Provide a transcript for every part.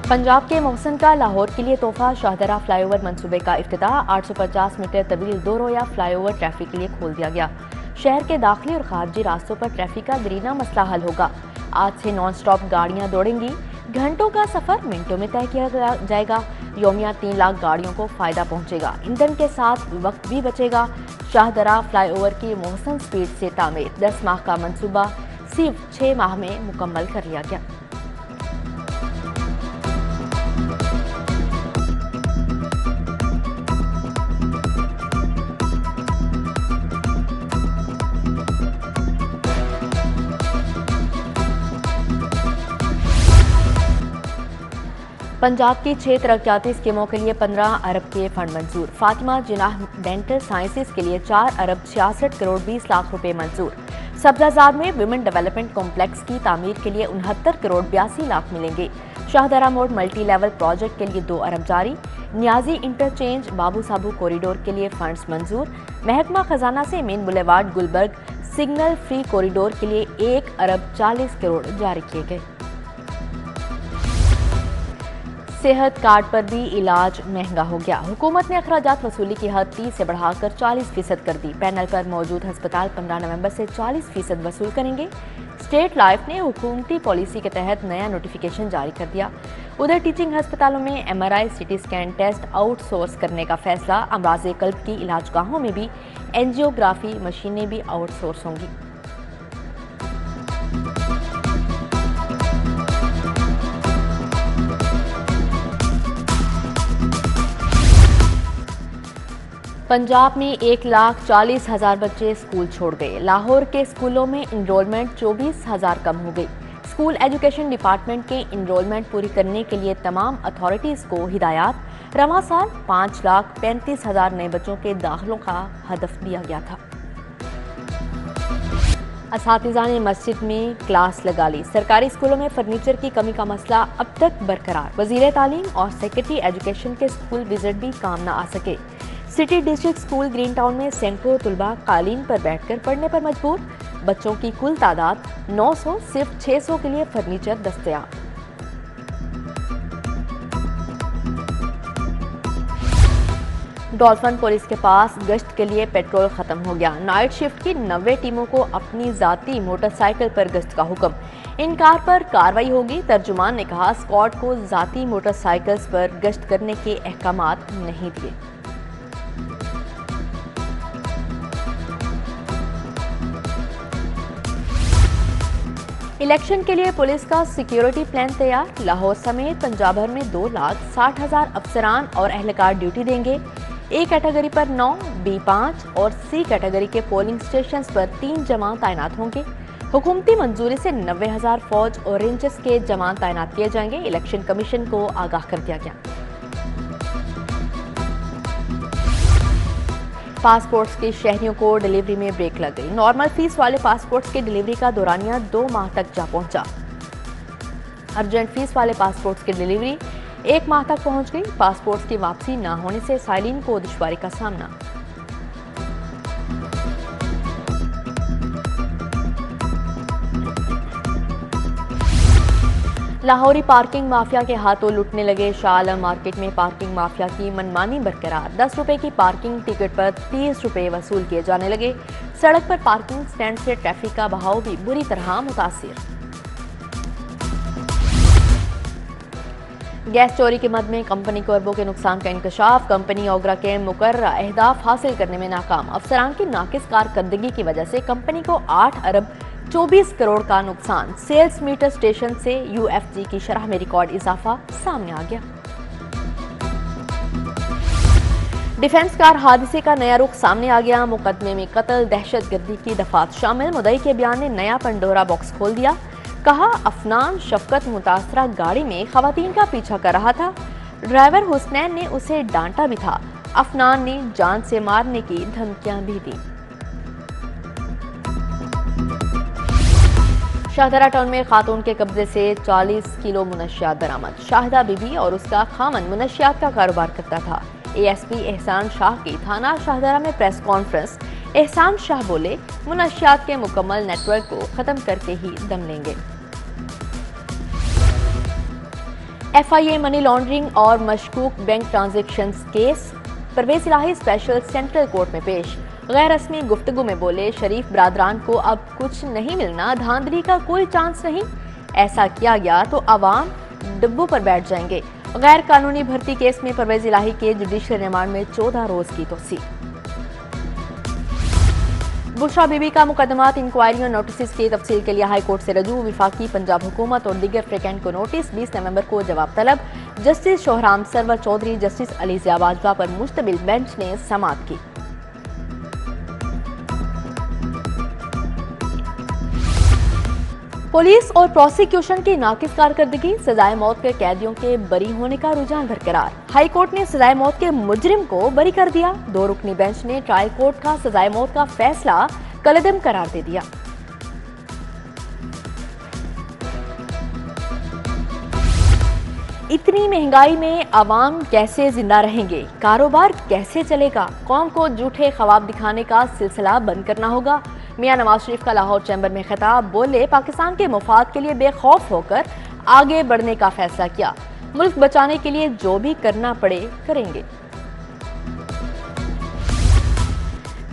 पंजाब के मोहसिन का लाहौर के लिए तोहफा, शाहदरा फ्लाईओवर मंसूबे का इफ्तिताह। 850 मीटर तवील दो रोया फ्लाईओवर ट्रैफिक के लिए खोल दिया गया। शहर के दाखिली और खारजी रास्तों पर ट्रैफिक का दरीना मसला हल होगा। आज से नॉन स्टॉप गाड़ियां दौड़ेंगी। घंटों का सफर मिनटों में तय किया जाएगा। यौमिया 3 लाख गाड़ियों को फायदा पहुंचेगा। ईंधन के साथ वक्त भी बचेगा। शाहदरा फ्लाईओवर की मोहसिन स्पीड से तामीर, 10 माह का मंसूबा सिर्फ 6 माह में मुकम्मल कर लिया गया। पंजाब की 6 तरक्याती स्कीमों के लिए 15 अरब के फंड मंजूर। फातिमा जिनाह डेंटल साइंसेज के लिए 4 अरब 66 करोड़ 20 लाख रुपए मंजूर। सब्जाजाद में विमेन डेवलपमेंट कॉम्प्लेक्स की तामीर के लिए 69 करोड़ 82 लाख मिलेंगे। शाहदरा मोड़ मल्टी लेवल प्रोजेक्ट के लिए 2 अरब जारी। नियाजी इंटरचेंज बाबू साबू कॉरिडोर के लिए फंड्स मंजूर। महकमा खजाना से main boulevard Gulberg signal free corridor के लिए 1 अरब 40 करोड़ जारी किए गए। सेहत कार्ड पर भी इलाज महंगा हो गया। हुकूमत ने अखराजात वसूली की हद 30 से बढ़ाकर 40% कर दी। पैनल पर मौजूद अस्पताल 15 नवंबर से 40% वसूल करेंगे। स्टेट लाइफ ने हुकूमती पॉलिसी के तहत नया नोटिफिकेशन जारी कर दिया। उधर टीचिंग अस्पतालों में MRI CT scan test outsource करने का फैसला। अमराज़े कल्ब की इलाजगाहों में भी एंजियोग्राफी मशीनें भी आउटसोर्स होंगी। पंजाब में 1,40,000 बच्चे स्कूल छोड़ गए। लाहौर के स्कूलों में इनरोलमेंट 24,000 कम हो गई। स्कूल एजुकेशन डिपार्टमेंट के इनरोलमेंट पूरी करने के लिए तमाम अथॉरिटीज़ को हिदायत। रवां साल 5,35,000 नए बच्चों के दाखिलों का हदफ दिया गया था। असातिज़ा ने मस्जिद में क्लास लगा ली। सरकारी स्कूलों में फर्नीचर की कमी का मसला अब तक बरकरार। वज़ीर तालीम और सेक्रेटरी एजुकेशन के स्कूल विजिट भी काम न आ सके। City district school green town में सैकड़ों तुलबा कालीन पर बैठकर पढ़ने पर मजबूर। बच्चों की कुल तादाद 900, सिर्फ 600 के लिए फर्नीचर दस्तयाब। डॉल्फिन पुलिस के पास गश्त के लिए पेट्रोल खत्म हो गया। नाइट शिफ्ट की 90 टीमों को अपनी जाती मोटरसाइकिल पर गश्त का हुक्म। इनकार पर कार्रवाई होगी। तर्जुमान ने कहा, स्क्वाड को जाती मोटरसाइकिल्स पर गश्त करने के अहकामात नहीं दिए। इलेक्शन के लिए पुलिस का सिक्योरिटी प्लान तैयार। लाहौर समेत पंजाब भर में 2,60,000 अफसरान और अहलकार ड्यूटी देंगे। ए कैटेगरी पर 9, B 5 और C कैटेगरी के पोलिंग स्टेशन पर 3 जवान तैनात होंगे। हुकूमती मंजूरी से 90,000 फौज और रेंजर्स के जवान तैनात किए जाएंगे। इलेक्शन कमीशन को आगाह कर दिया गया। पासपोर्ट्स के शहरियों को डिलीवरी में ब्रेक लग गई। नॉर्मल फीस वाले पासपोर्ट्स की डिलीवरी का दौरानिया 2 माह तक जा पहुंचा। अर्जेंट फीस वाले पासपोर्ट्स की डिलीवरी 1 माह तक पहुंच गई। पासपोर्ट्स की वापसी न होने से साइलिन को दुश्वारी का सामना। लाहौरी पार्किंग माफिया के हाथों लुटने लगे। शाह आलम मार्केट में पार्किंग माफिया की मनमानी बरकरार। 10 रुपए की पार्किंग टिकट पर 30 रुपए वसूल किए जाने लगे। सड़क पर पार्किंग स्टैंड से ट्रैफिक का बहाव भी बुरी तरह मुतासिर। गैस चोरी के मद में कंपनी को अरबों के नुकसान का इंकशाफ। कंपनी ओगरा के मुकर्ररा अहदाफ हासिल करने में नाकाम। अफसरान की नाकिस कारकर्दगी की वजह से कंपनी को 8 अरब 24 करोड़ का नुकसान। सेल्स मीटर स्टेशन से UFG की शरह में रिकॉर्ड इजाफा सामने आ गया। डिफेंस कार हादसे का नया रुख सामने आ गया। मुकदमे में कत्ल, दहशतगर्दी की दफात शामिल। मुद्दई के बयान ने नया पंडोरा बॉक्स खोल दिया। कहा, अफनान शफकत मुतासरा गाड़ी में खवातीन का पीछा कर रहा था। ड्राइवर हुसनैन ने उसे डांटा भी था। अफनान ने जान से मारने की धमकियां भी दी। शाहदरा टाउन में खातून के कब्जे से 40 किलो मुनशियात बरामद। शाहिदा बीबी और उसका खामन मुनशियात का कारोबार करता था। ASP एहसान शाह की थाना शाहदरा में प्रेस कॉन्फ्रेंस। एहसान शाह बोले, मुनशियात के मुकम्मल नेटवर्क को खत्म करके ही दम लेंगे। FIA मनी लॉन्ड्रिंग और मशकूक बैंक ट्रांजैक्शंस केस परवेज इलाही स्पेशल सेंट्रल कोर्ट में पेश। गैर रस्मी गुफ्तगू में बोले शरीफ बरादरान को अब कुछ नहीं मिलना, धांधली का कोई चांस नहीं। ऐसा किया गया तो अवाम डिब्बों पर बैठ जाएंगे। गैर कानूनी भर्ती केस में परवेज इलाही के जुडिशियल रिमांड में 14 रोज की तोसी। बुशरा बीबी का मुकदमात इंक्वायरी और नोटिस की तफसील के लिए हाई कोर्ट से रजू। विफाकी पंजाब हुकूमत और दीगर फ्रिकैंट को नोटिस। 20 नवंबर को जवाब तलब। जस्टिस शोहराम सरवर चौधरी, जस्टिस अली ज़िया बाजवा पर मुश्तमिल बेंच ने समाअत की। पुलिस और प्रोसिक्यूशन की नाकिस कारकर्दगी, सजाए मौत के कैदियों के बरी होने का रुझान बरकरार। हाई कोर्ट ने सजाए मौत के मुजरिम को बरी कर दिया। 2 रुकनी बेंच ने ट्रायल कोर्ट का सजाए मौत का फैसला कलअदम करार दे दिया। इतनी महंगाई में आवाम कैसे जिंदा रहेंगे, कारोबार कैसे चलेगा, कौम को झूठे ख्वाब दिखाने का सिलसिला बंद करना होगा। मियां नवाज शरीफ का लाहौर चैम्बर में खिताब। बोले पाकिस्तान के मुफाद के लिए बेखौफ होकर आगे बढ़ने का फैसला किया। मुल्क बचाने के लिए जो भी करना पड़े करेंगे।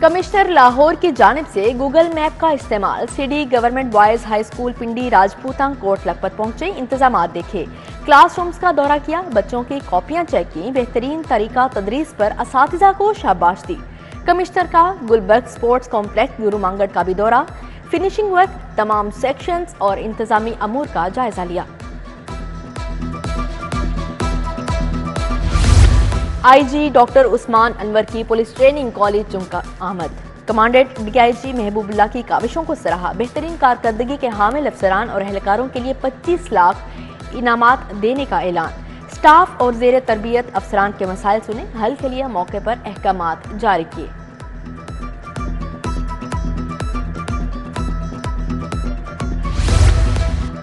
कमिश्नर लाहौर की जानिब से गूगल मैप का इस्तेमाल। CD government boys high school Pindi Rajputan Kot Lakhpat पहुंचे, इंतजाम देखे, क्लासरूम्स का दौरा किया, बच्चों की कॉपियां चेक की, बेहतरीन तरीका तदरीस पर असातिज़ा को शाबाश दी। कमिश्नर का गुलबर्ग स्पोर्ट्स कॉम्प्लेक्स गुरु मांगड़ का भी दौरा, फिनिशिंग वर्क, तमाम सेक्शंस और इंतजामी अमूर का जायजा लिया। IG डॉक्टर उस्मान अनवर की पुलिस ट्रेनिंग कॉलेज चुंका आमद। कमांडेंट DIG महबूबुल्लाह की काविशों को सराहा। बेहतरीन कारकर्दगी के हामिल अफसरान और एहलकारों के लिए 25 लाख इनामात देने का ऐलान। स्टाफ और जेर तरबियत अफसरान के मसाइल सुने, हल के लिए मौके पर अहकामात जारी किए।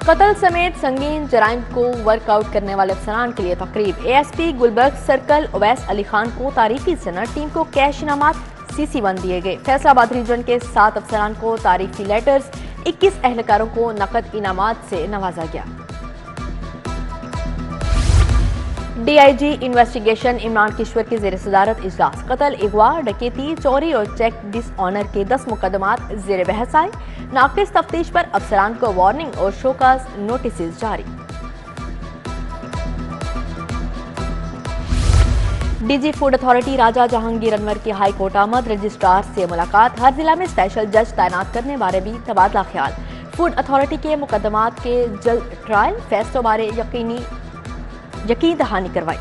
कत्ल समेत संगीन जराइम को वर्कआउट करने वाले अफसरान के लिए तकरीब। ASP गुलबर्ग सर्कल उवैस अली खान को तारीफी सनद, टीम को कैश इनामात CC1 दिए गए। फैसलाबाद रीजन के 7 अफसरान को तारीफी लेटर्स, 21 एहलकारों को नकद इनामात से नवाजा गया। DIG इन्वेस्टिगेशन इमरान किश्वर की जेर सदारत इजलास। कत्ल, अगवा, डकैती, चोरी और चेक डिसऑनर के 10 मुकदमात जेर बहस आए। नाकिस तफ्तीश पर अफसरान को वार्निंग और शोकाज नोटिस जारी। DG फूड अथॉरिटी राजा जहांगीर अनवर की हाई कोर्ट आमद। रजिस्ट्रार से मुलाकात। हर जिला में स्पेशल जज तैनात करने बारे भी तबादला ख्याल। फूड अथॉरिटी के मुकदमात के जल्द ट्रायल, फैसलों बारे यकीन दहानी करवाई।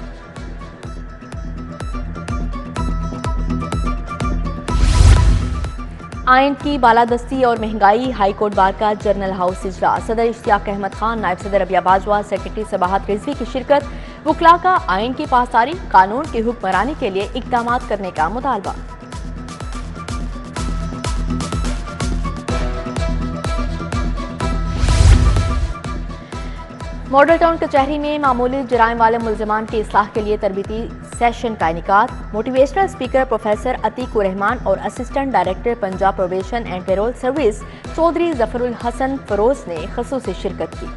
आइन की बालादस्ती और महंगाई, हाई कोर्ट बार का जर्नल हाउस इजलास। सदर इश्तियाक अहमद खान, नायब सदर रबिया बाजवा, सेक्रेटरी सबाहत रिजवी की शिरकत। वकला का आइन की पासदारी, कानून की हुक्मरानी के लिए इकदाम करने का मुतालबा। मॉडल टाउन कचहरी में मामूली जराइम वाले मुलजमान की इस्लाह के लिए तरबीती सेशन का इनेकाद। Motivational speaker professor Atiqur Rehman और assistant director Punjab probation and parole service Chaudhry Zafarul Hasan Feroz ने खसूसी शिरकत की।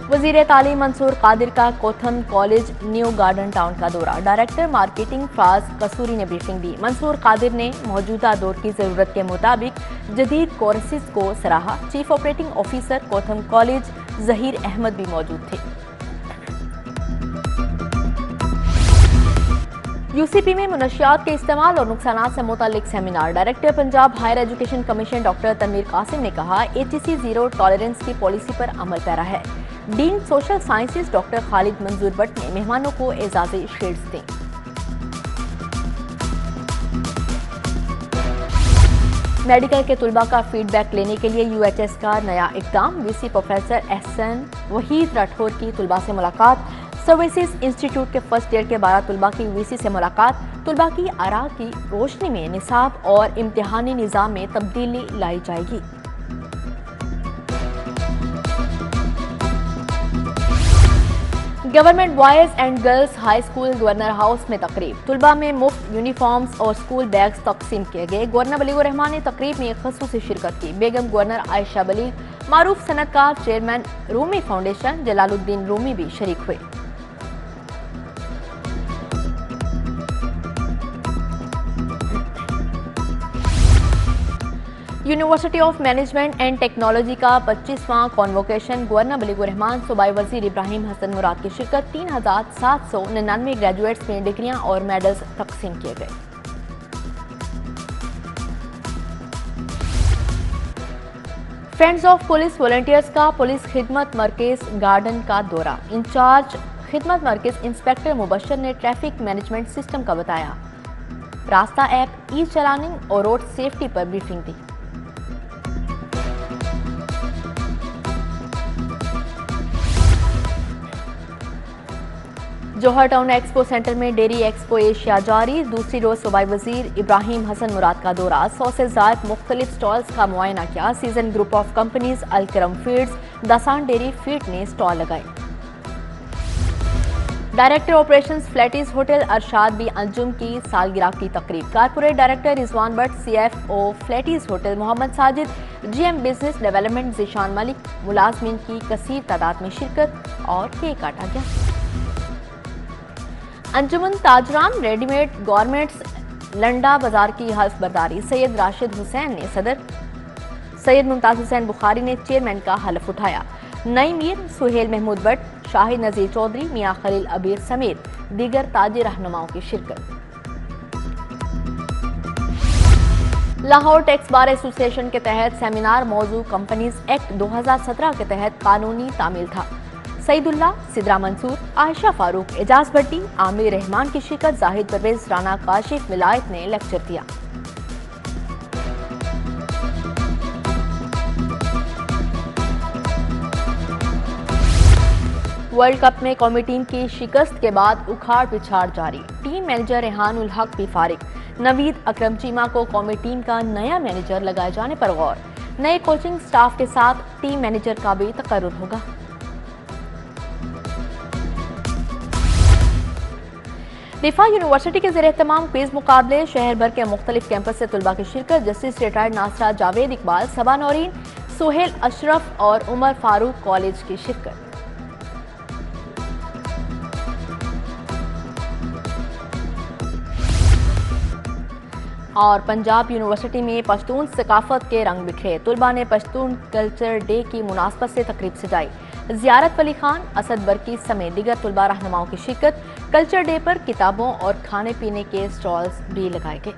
वजीर तालीम मंसूर कादिर का कोथम कॉलेज न्यू गार्डन टाउन का दौरा। डायरेक्टर मार्केटिंग फाज कसूरी ने ब्रीफिंग दी। मंसूर कादिर ने मौजूदा दौर की जरूरत के मुताबिक जदीद कोर्सेज को सराहा। Chief operating officer Kotham college Zaheer Ahmed भी मौजूद थे। UCP में मुनशियात के इस्तेमाल और नुकसानात से मुतालिक seminar. Director Punjab higher education commission doctor Tanveer Qasim ने कहा HEC जीरो टॉलरेंस की पॉलिसी पर अमल पैरा है। Dean social sciences doctor Khalid Manzoor Bhatt ने मेहमानों को एजाजी शील्ड्स दी। मेडिकल के तुलबा का फीडबैक लेने के लिए UHS का नया इक़दाम। VC प्रोफेसर एहसन वहीद राठौर की तुलबा से मुलाकात। सर्विसेज इंस्टीट्यूट के फर्स्ट ईयर के 12 तुलबा की VC से मुलाकात। तुलबा की आरा की रोशनी में निसाब और इम्तिहानी निज़ाम में तब्दीली लाई जाएगी। Government boys and girls high school governor house में तकरीब, तुलबा में मुफ्त यूनिफॉर्म्स और स्कूल बैग्स तकसीम किए गए। गवर्नर बलीगुर रहमान ने तकरीब में ख़ुसूसी शिरकत की। बेगम गवर्नर आयशा बलीग, मारूफ सनतकार चेयरमैन रूमी फाउंडेशन जलालुद्दीन रूमी भी शरीक हुए। University of management and technology का 25वां कॉन्वोकेशन गवर्नर बलीगुर रहमान, सूबाई वजीर इब्राहिम हसन मुराद की शिरकत, 3799 ग्रेजुएट्स में डिग्रियां और मेडल्स तकसीम किए गए। फ्रेंड्स ऑफ पुलिस वॉलंटियर्स का पुलिस खिदमत मरकज गार्डन का दौरा, इंचार्ज खिदमत मरकज इंस्पेक्टर मुबशर ने ट्रैफिक मैनेजमेंट सिस्टम का बताया। रास्ता ऐप, ई चलानिंग और रोड सेफ्टी पर ब्रीफिंग दी। जौहर टाउन एक्सपो सेंटर में डेयरी एक्सपो एशिया जारी, दूसरी रोज सूबाई वजीर इब्राहिम हसन मुराद का दौरा, 100 से ज्यादा मुख्तलिफ स्टॉल्स का मुआयना किया। Season group of companies, Alkaram feeds, दासान डेयरी फीड ने स्टॉल लगाए। Director operations Faletti's hotel Arshad B Anjum की सालगिरह की तकरीब, corporate director Rizwan Bhatt, CFO Faletti's hotel Mohammad Sajid, GM business development Zeeshan Malik, मुलाजमीन की कसीर तादाद में शिरकत और केक काटा गया। अंजुमन ताजरान रेडीमेड गारमेंट्स लंडा बाजार की हल्फ बर्दारी, सैयद राशिद हुसैन ने सदर, सैयद मुमताज हुसैन बुखारी ने चेयरमैन का हल्फ उठाया। नई मीर, सुहेल महमूद भट्ट, शाहिद नजीर चौधरी, मियां खलील अबीर समेत दीगर ताजी रहनुमाओं की शिरकत। लाहौर टैक्स बार एसोसिएशन के तहत सेमिनार, मौजू कंपनीज एक्ट 2017 के तहत कानूनी तामील था। सईदुल्ला, सिद्रा मंसूर, आयशा फारूक, एजाज भट्टी, आमिर रहमान की शिरकत। जाहिद परवेज, राना काशिफ विलायत ने लेक्चर दिया। वर्ल्ड कप में कौमी टीम की शिकस्त के बाद उखाड़ पिछाड़ जारी, टीम मैनेजर रेहानुल हक भी फारिग। नवीद अकरम चीमा को कौमी टीम का नया मैनेजर लगाए जाने पर गौर, नए कोचिंग स्टाफ के साथ टीम मैनेजर का भी तकर्रुर होगा। रिफा यूनिवर्सिटी के ज़रिए तमाम क्विज मुकाबले, शहर भर के मुख्तलिफ कैंपस से तुलबा की शिरकत। जस्टिस रिटायर्ड नासरा जावेद इकबाल, सबा नौरीन, सुहेल अशरफ और उमर फारूक कॉलेज की शिरकत। और पंजाब यूनिवर्सिटी में पश्तून सकाफत के रंग बिखरे, तुलबा ने पश्तून कल्चर डे की मुनासबत से तकरीब सजाई। ज़ियारत वली खान, असद बरकी समेत दीगर तुलबा रहनुमाओं की शिरकत। कल्चर डे पर किताबों और खाने पीने के स्टॉल्स भी लगाए गए।